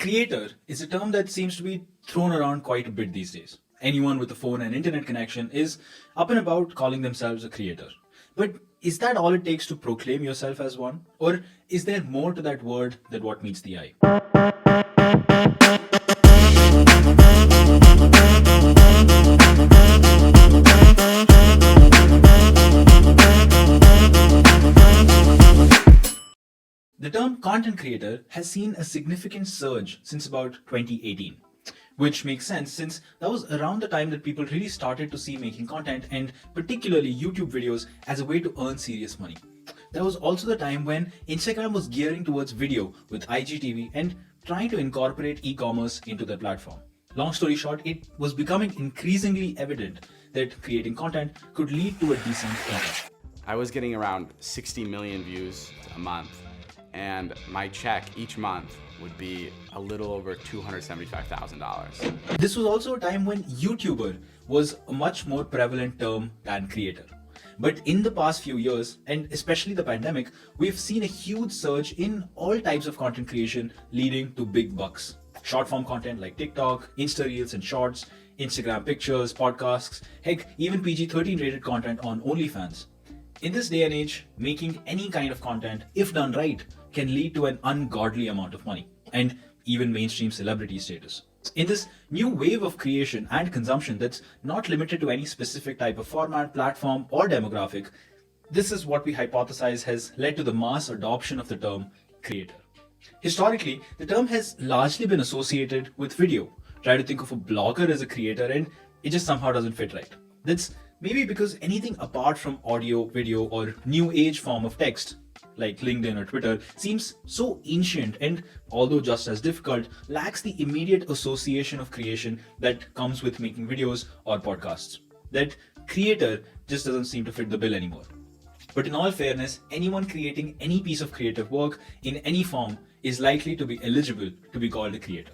Creator is a term that seems to be thrown around quite a bit these days. Anyone with a phone and internet connection is up and about calling themselves a creator. But is that all it takes to proclaim yourself as one? Or is there more to that word than what meets the eye? The term content creator has seen a significant surge since about 2018, which makes sense since that was around the time that people really started to see making content and particularly YouTube videos as a way to earn serious money. That was also the time when Instagram was gearing towards video with IGTV and trying to incorporate e-commerce into their platform. Long story short, it was becoming increasingly evident that creating content could lead to a decent income. I was getting around 60 million views a month, and my check each month would be a little over $275,000. This was also a time when YouTuber was a much more prevalent term than creator. But in the past few years, and especially the pandemic, we've seen a huge surge in all types of content creation leading to big bucks. Short form content like TikTok, Insta Reels and Shorts, Instagram pictures, podcasts, heck, even PG-13 rated content on OnlyFans. In this day and age, making any kind of content, if done right, can lead to an ungodly amount of money and even mainstream celebrity status. In this new wave of creation and consumption that's not limited to any specific type of format, platform, or demographic, this is what we hypothesize has led to the mass adoption of the term creator. Historically, the term has largely been associated with video. Try to think of a blogger as a creator and it just somehow doesn't fit right. That's maybe because anything apart from audio, video, or new age form of text, like LinkedIn or Twitter, seems so ancient and, although just as difficult, lacks the immediate association of creation that comes with making videos or podcasts. That creator just doesn't seem to fit the bill anymore. But in all fairness, anyone creating any piece of creative work in any form is likely to be eligible to be called a creator.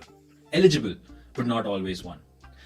Eligible, but not always one.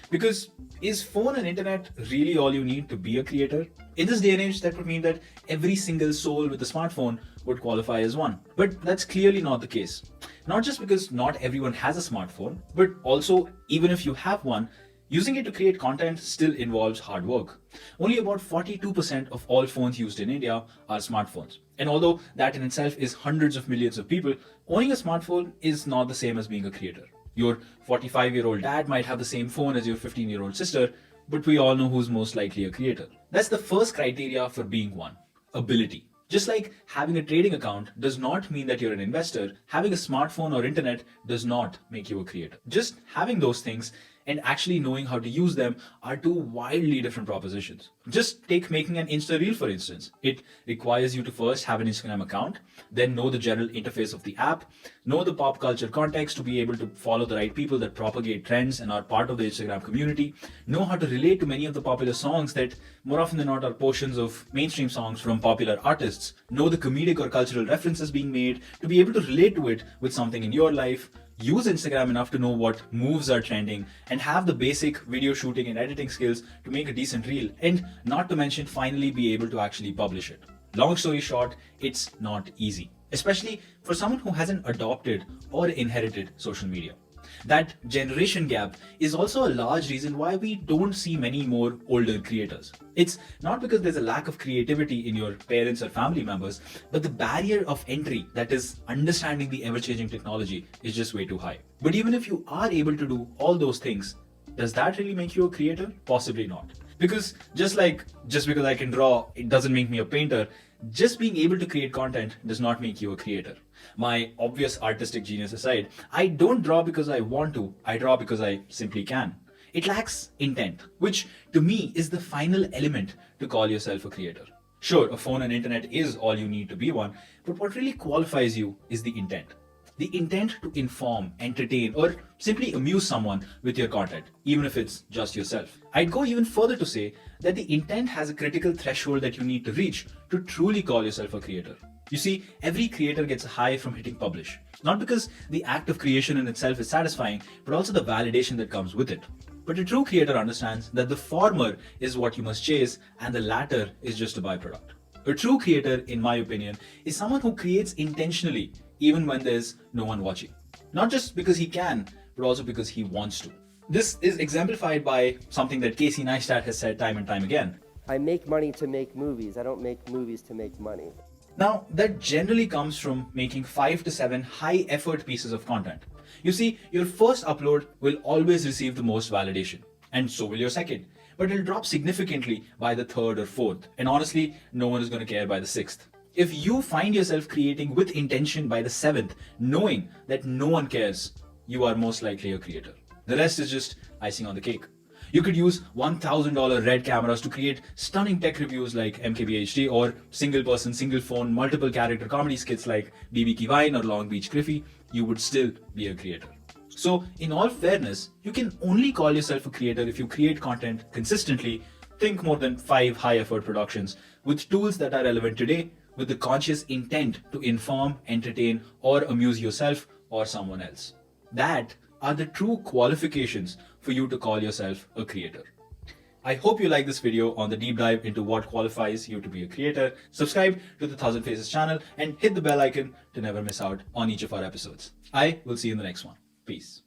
Because is phone and internet really all you need to be a creator? In this day and age, that would mean that every single soul with a smartphone would qualify as one. But that's clearly not the case. Not just because not everyone has a smartphone, but also even if you have one, using it to create content still involves hard work. Only about 42% of all phones used in India are smartphones. And although that in itself is hundreds of millions of people, owning a smartphone is not the same as being a creator. Your 45-year-old dad might have the same phone as your 15-year-old sister, but we all know who's most likely a creator. That's the first criteria for being one: ability. Just like having a trading account does not mean that you're an investor, having a smartphone or internet does not make you a creator. Just having those things and actually knowing how to use them are two wildly different propositions. Just take making an Insta Reel for instance. It requires you to first have an Instagram account, then know the general interface of the app, know the pop culture context to be able to follow the right people that propagate trends and are part of the Instagram community, know how to relate to many of the popular songs that more often than not are portions of mainstream songs from popular artists, know the comedic or cultural references being made to be able to relate to it with something in your life, use Instagram enough to know what moves are trending, and have the basic video shooting and editing skills to make a decent reel, and not to mention finally be able to actually publish it. Long story short, it's not easy, especially for someone who hasn't adopted or inherited social media. That generation gap is also a large reason why we don't see many more older creators. It's not because there's a lack of creativity in your parents or family members, but the barrier of entry, that is understanding the ever-changing technology, is just way too high. But even if you are able to do all those things, does that really make you a creator? Possibly not. Because just because I can draw, it doesn't make me a painter. Just being able to create content does not make you a creator. My obvious artistic genius aside, I don't draw because I want to, I draw because I simply can. It lacks intent, which to me is the final element to call yourself a creator. Sure, a phone and internet is all you need to be one, but what really qualifies you is the intent. The intent to inform, entertain, or simply amuse someone with your content, even if it's just yourself. I'd go even further to say that the intent has a critical threshold that you need to reach to truly call yourself a creator. You see, every creator gets a high from hitting publish, not because the act of creation in itself is satisfying, but also the validation that comes with it. But a true creator understands that the former is what you must chase and the latter is just a byproduct. A true creator, in my opinion, is someone who creates intentionally even when there's no one watching. Not just because he can, but also because he wants to. This is exemplified by something that Casey Neistat has said time and time again. I make money to make movies. I don't make movies to make money. Now, that generally comes from making 5 to 7 high effort pieces of content. You see, your first upload will always receive the most validation, and so will your second. But it'll drop significantly by the third or fourth, and honestly, no one is going to care by the sixth. If you find yourself creating with intention by the seventh, knowing that no one cares, you are most likely a creator. The rest is just icing on the cake. You could use $1,000 RED cameras to create stunning tech reviews like MKBHD, or single person, single phone, multiple character comedy skits like BB Kivine or Long Beach Griffey. You would still be a creator. So, in all fairness, you can only call yourself a creator if you create content consistently, think more than 5 high effort productions, with tools that are relevant today, with the conscious intent to inform, entertain, or amuse yourself or someone else. That are the true qualifications for you to call yourself a creator. I hope you like this video on the deep dive into what qualifies you to be a creator. Subscribe to the Thousand Faces channel and hit the bell icon to never miss out on each of our episodes. I will see you in the next one. Peace.